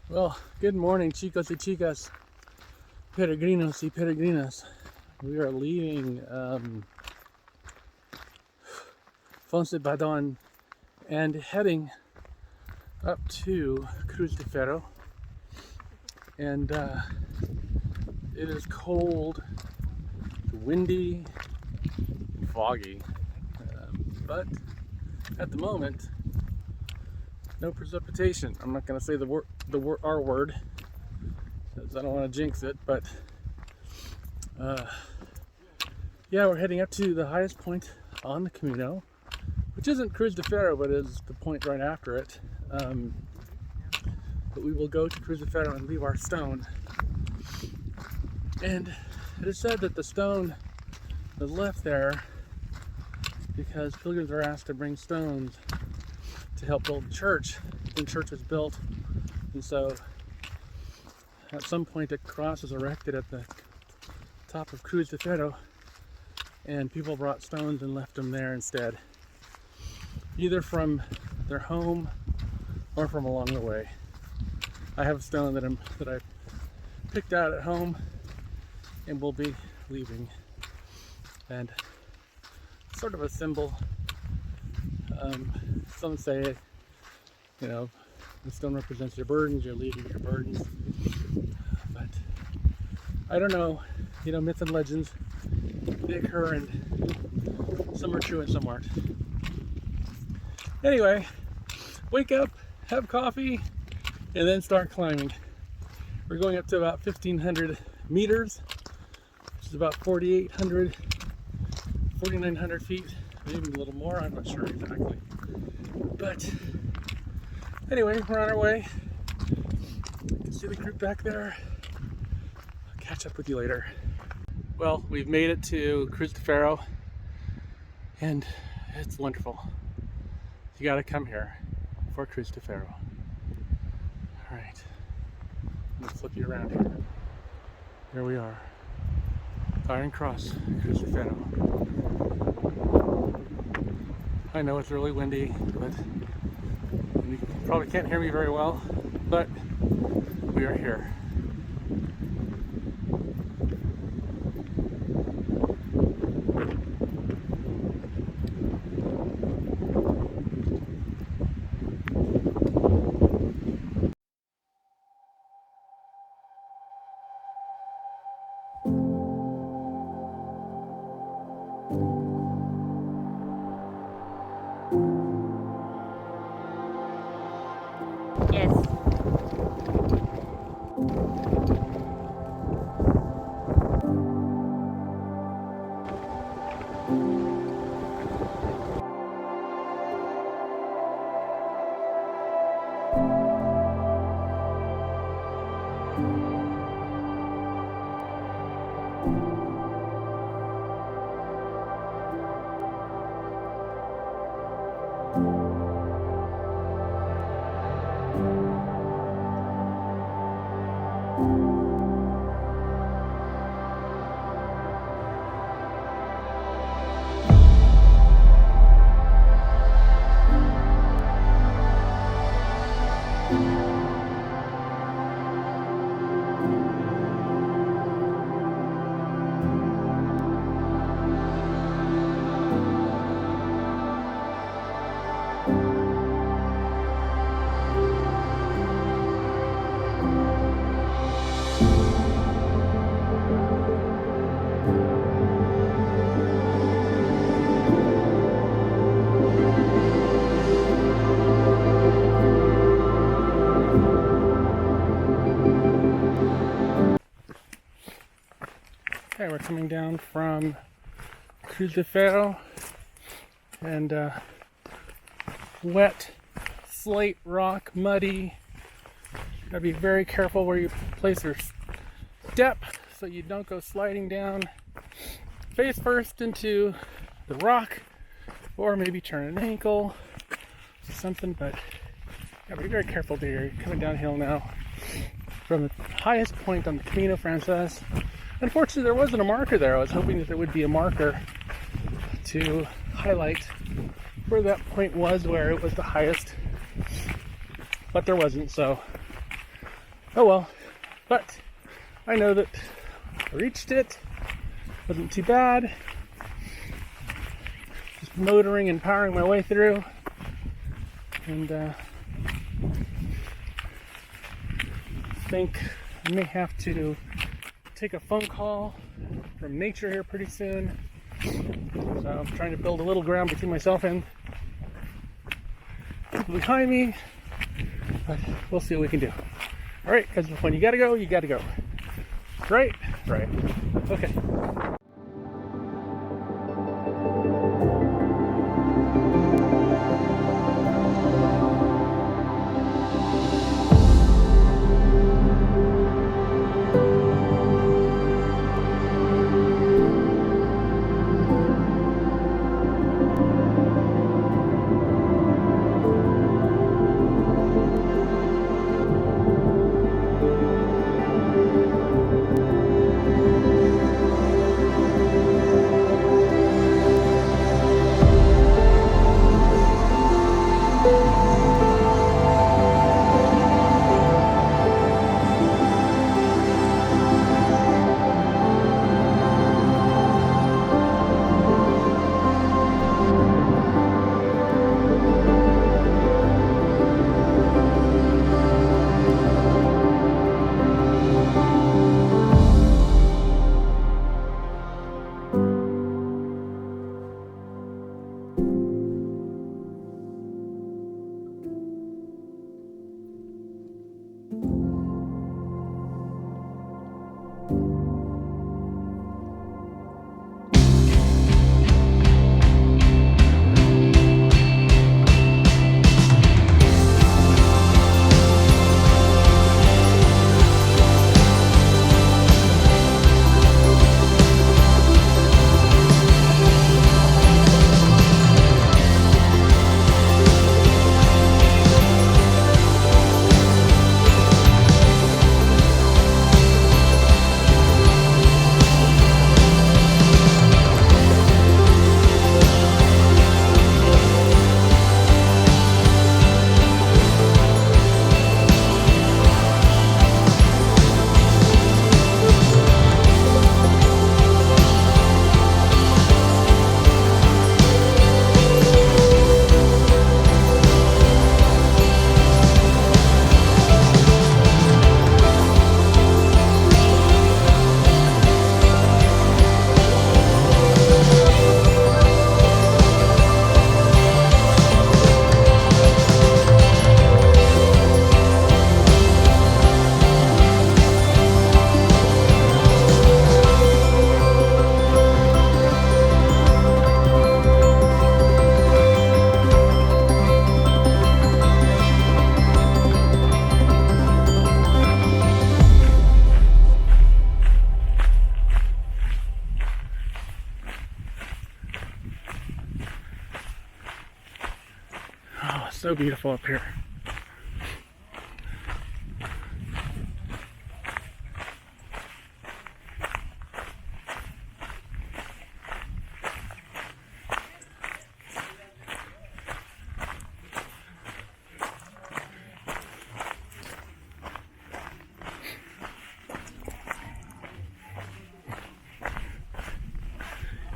Well, good morning, chicos y chicas, peregrinos y peregrinas. We are leaving Foncebadón and heading up to Cruz de Ferro. And it is cold, windy, and foggy. But at the moment, no precipitation. I'm not going to say our word, because I don't want to jinx it, but yeah, we're heading up to the highest point on the Camino, which isn't Cruz de Ferro, but is the point right after it. But we will go to Cruz de Ferro and leave our stone. And it is said that the stone was left there because pilgrims are asked to bring stones to help build the church. The church was built, and so at some point a cross was erected at the top of Cruz de Ferro, and people brought stones and left them there instead, either from their home or from along the way. I have a stone that I picked out at home and will be leaving, and it's sort of a symbol. Some say, you know, the stone represents your burdens, you're leaving your burdens. But I don't know, you know, myths and legends, they occur, and some are true and some aren't. Anyway, wake up, have coffee, and then start climbing. We're going up to about 1,500 meters, which is about 4,800, 4,900 feet, maybe a little more, I'm not sure exactly. But anyway, we're on our way. You can see the group back there. I'll catch up with you later. Well, we've made it to Cruz de Ferro, and it's wonderful. You gotta come here for Cruz de Ferro. All right, I'm gonna flip you around here. Here we are, Iron Cross, Cruz de Ferro. I know it's really windy, but you probably can't hear me very well, but we are here. Yes. Okay, we're coming down from Cruz de Ferro, and wet, slate rock, muddy, Gotta be very careful where you place your step so you don't go sliding down face first into the rock, or maybe turn an ankle or something. But gotta be very careful there. You're coming downhill now from the highest point on the Camino Frances. Unfortunately, there wasn't a marker there. I was hoping that there would be a marker to highlight where that point was, where it was the highest, but there wasn't, so oh well. But I know that I reached it. Wasn't too bad. Just motoring and powering my way through, and I think I may have to take a phone call from nature here pretty soon. So I'm trying to build a little ground between myself and people behind me, but we'll see what we can do. All right, because when you gotta go, you gotta go. Right? Right. Okay. So beautiful up here.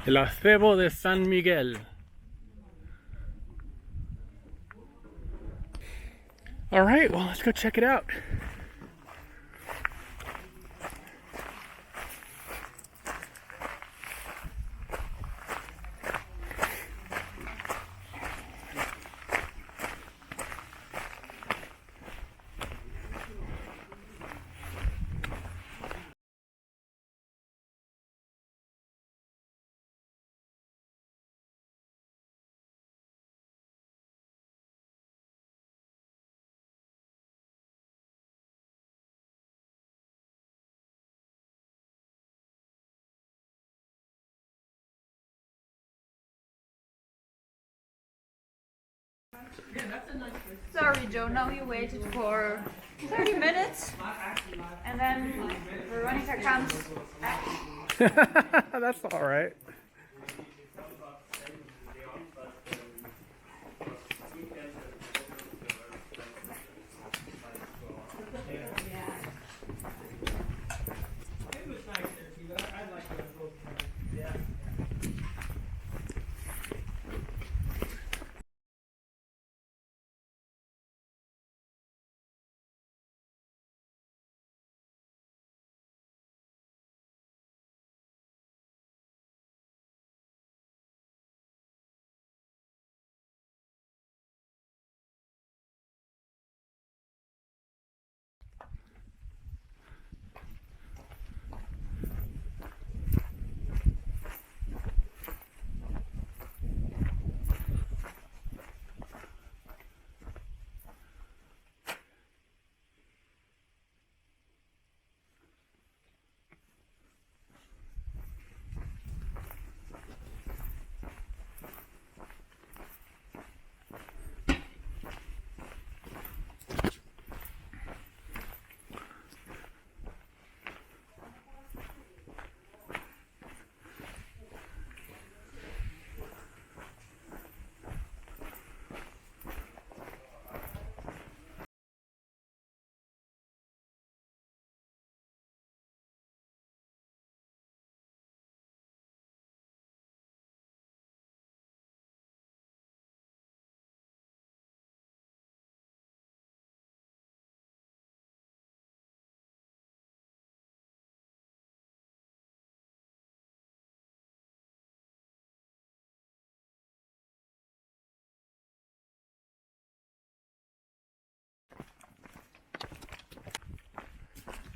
El acebo de San Miguel. All right, well, let's go check it out. Sorry, Joe. Now you waited for 30 minutes, and then Veronica comes. That's all right.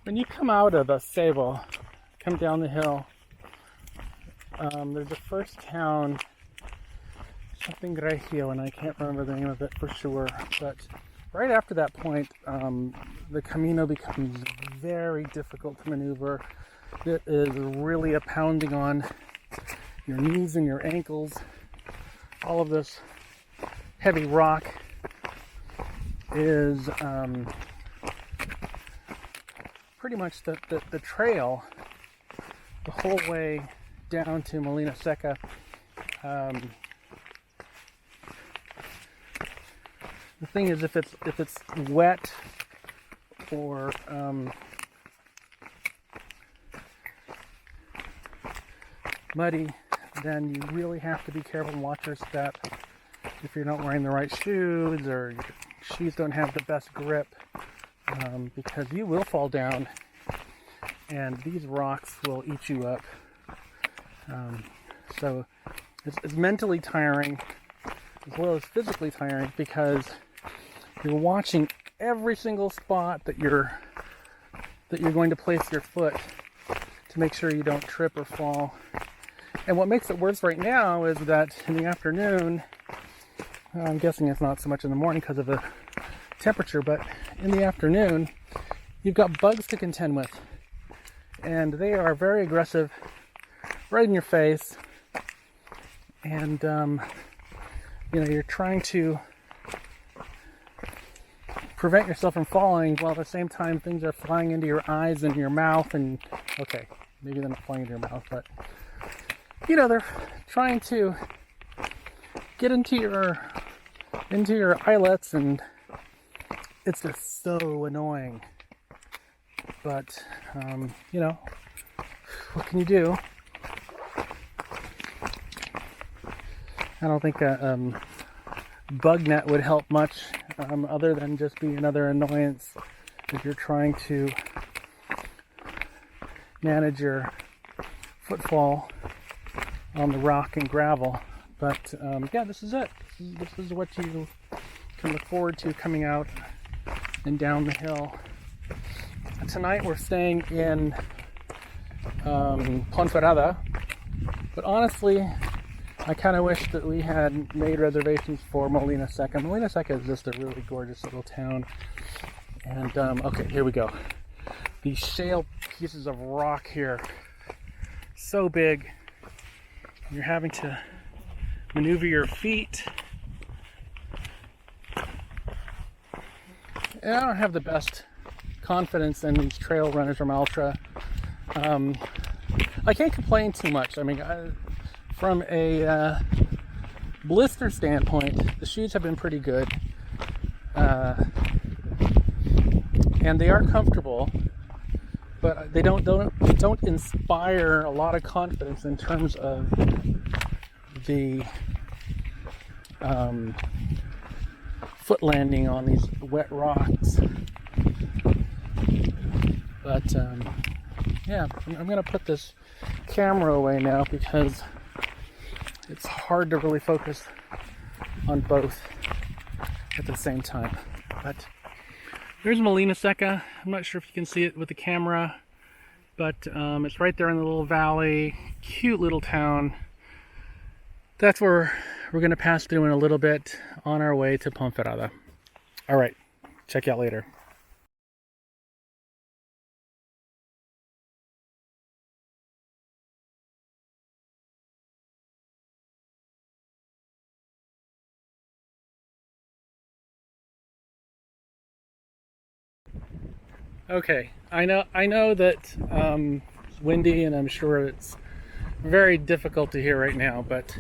When you come out of the Sable, come down the hill, there's the first town, something Regio, and I can't remember the name of it for sure, but right after that point, the Camino becomes very difficult to maneuver. It is really a pounding on your knees and your ankles. All of this heavy rock is pretty much the trail the whole way down to Molinaseca. The thing is, if it's wet or muddy, then you really have to be careful and watch your step. If you're not wearing the right shoes or your shoes don't have the best grip, because you will fall down and these rocks will eat you up. So it's mentally tiring as well as physically tiring, because you're watching every single spot that you're going to place your foot to make sure you don't trip or fall. And what makes it worse right now is that in the afternoon, I'm guessing it's not so much in the morning because of the temperature, but in the afternoon, you've got bugs to contend with. And they are very aggressive, right in your face. And, you're trying to prevent yourself from falling while at the same time things are flying into your eyes and your mouth. And, okay, maybe they're not flying into your mouth, but, they're trying to get into your eyelets, and it's just so annoying. But, what can you do? I don't think a bug net would help much, other than just be another annoyance if you're trying to manage your footfall on the rock and gravel. But yeah, this is it. This is what you can look forward to coming out and down the hill. Tonight we're staying in Ponferrada, but honestly, I kind of wish that we had made reservations for Molinaseca. Molinaseca is just a really gorgeous little town. And okay, here we go. These shale pieces of rock here, so big. You're having to maneuver your feet and I don't have the best confidence in these trail runners from ultra. I can't complain too much. I mean, from a blister standpoint, the shoes have been pretty good, and they are comfortable, but they don't inspire a lot of confidence in terms of the foot landing on these wet rocks. But yeah, I'm gonna put this camera away now because it's hard to really focus on both at the same time. But there's Molinaseca. I'm not sure if you can see it with the camera, but it's right there in the little valley. Cute little town. That's where we're going to pass through in a little bit on our way to Ponferrada. All right, check you out later. Okay, I know that it's windy, and I'm sure it's very difficult to hear right now, but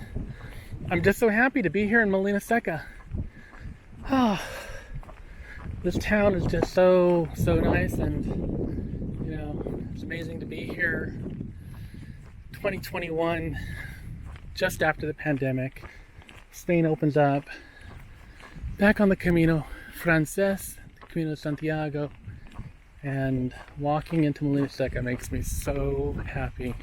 I'm just so happy to be here in Molinaseca. Oh, this town is just so nice, and you know, it's amazing to be here. 2021, just after the pandemic, Spain opens up, back on the Camino Frances, the Camino de Santiago. And walking into Molinaseca makes me so happy.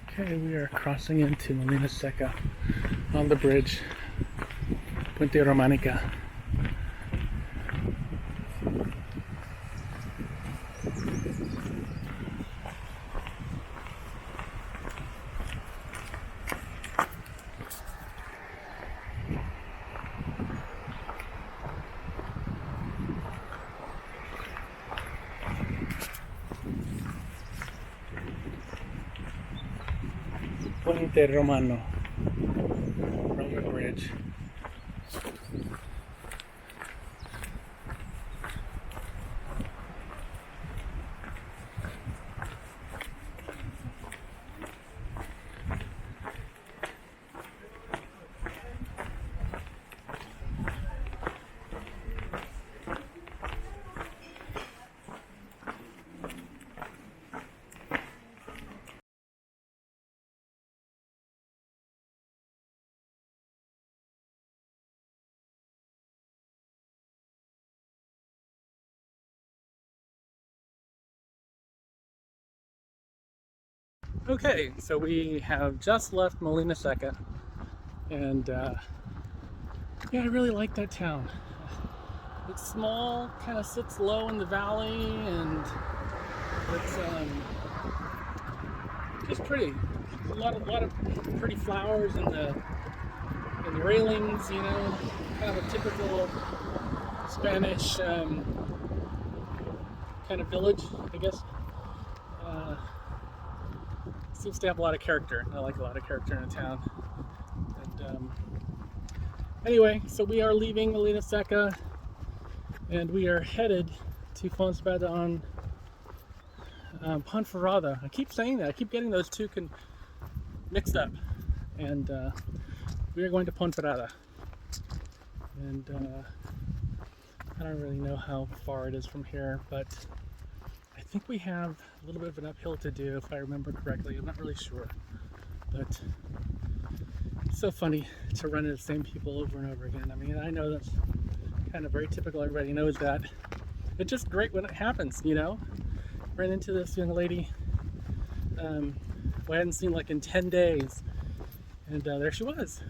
Okay, we are crossing into Molinaseca on the bridge, Ponferrada. Ponferrada, Roman Bridge. Okay, so we have just left Molinaseca, and yeah, I really like that town. It's small, kind of sits low in the valley, and it's just pretty. A lot of pretty flowers in the railings, you know, kind of a typical Spanish kind of village, I guess. Seems to have a lot of character. I like a lot of character in a town. And anyway, so we are leaving Molinaseca, and we are headed to Foncebadón, Ponferrada. I keep saying that. I keep getting those two mixed up. And we are going to Ponferrada. And I don't really know how far it is from here, but I think we have a little bit of an uphill to do, if I remember correctly. I'm not really sure, but it's so funny to run into the same people over and over again. I mean, I know that's kind of very typical. Everybody knows that. It's just great when it happens, you know. Ran into this young lady who I hadn't seen like in 10 days, and there she was.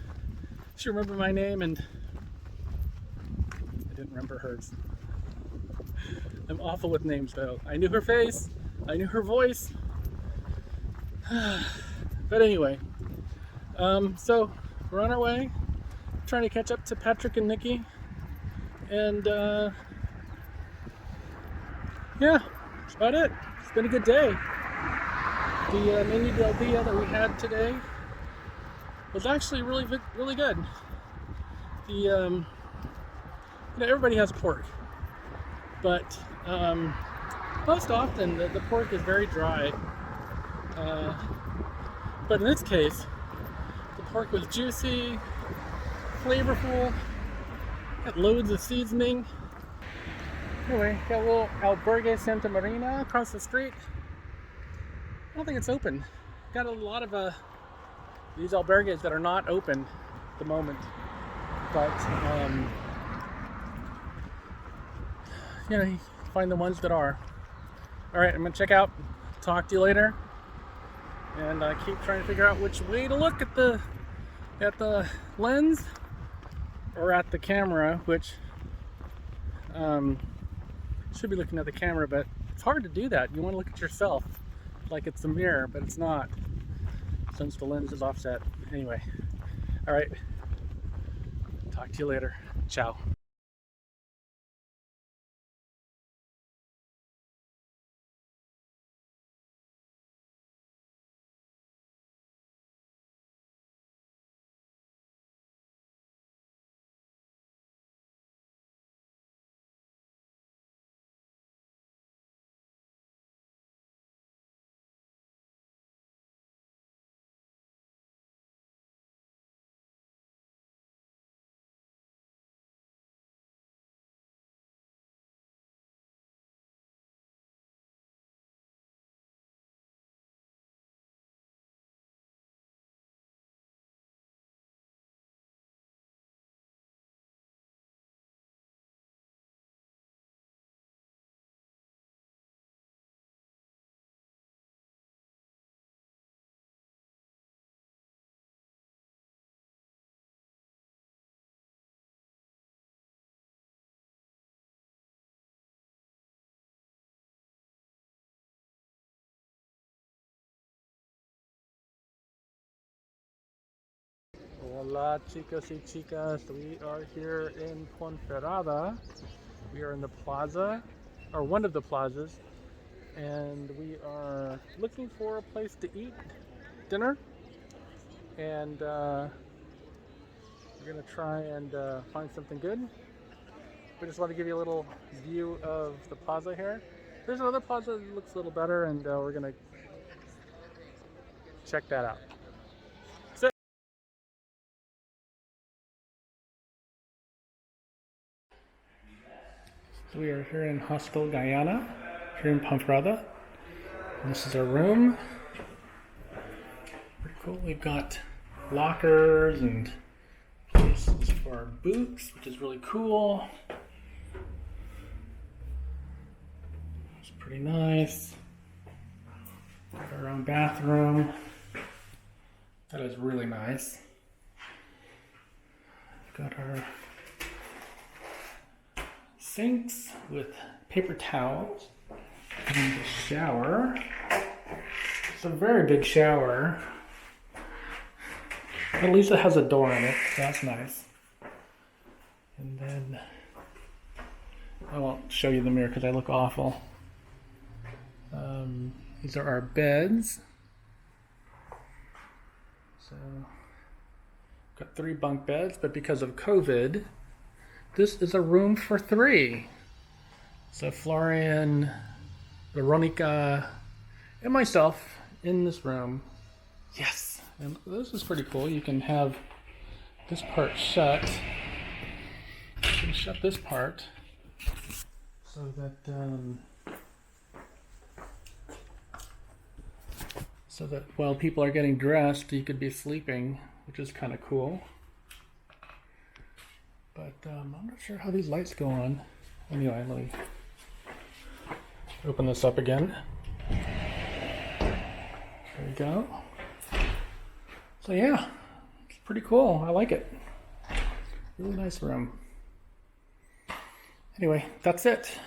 She remembered my name, and I didn't remember hers. I'm awful with names, though. I knew her face, I knew her voice. But anyway, so we're on our way, trying to catch up to Patrick and Nikki, and yeah, that's about it. It's been a good day. The mini del dia that we had today was actually really good. The everybody has pork, but most often the pork is very dry. But in this case, the pork was juicy, flavorful, had loads of seasoning. Anyway, got a little Albergue Santa Marina across the street. I don't think it's open. Got a lot of these albergues that are not open at the moment, but you find the ones that are. All right, I'm gonna check out. Talk to you later, and keep trying to figure out which way to look at the lens or at the camera, which should be looking at the camera, but it's hard to do that. You want to look at yourself like it's a mirror, but it's not, since the lens is offset. Anyway, all right, talk to you later. Ciao. Hola chicos y chicas, we are here in Ponferrada. We are in the plaza, or one of the plazas, and we are looking for a place to eat dinner, and we're gonna try and find something good. We just want to give you a little view of the plaza here. There's another plaza that looks a little better, and we're gonna check that out. So we are here in Hostel Guyana, here in Ponferrada. And this is our room. Pretty cool. We've got lockers and places for our boots, which is really cool. It's pretty nice. Got our own bathroom. That is really nice. We've got our sinks with paper towels and the shower. It's a very big shower. At least it has a door in it, so that's nice. And then I won't show you the mirror because I look awful. These are our beds. So got 3 bunk beds, but because of COVID, this is a room for 3. So Florian, Veronica, and myself in this room. Yes, and this is pretty cool. You can have this part shut. You can shut this part so that while people are getting dressed, you could be sleeping, which is kind of cool. But I'm not sure how these lights go on. Anyway, let me open this up again. There we go. So yeah, it's pretty cool. I like it. Really nice room. Anyway, that's it.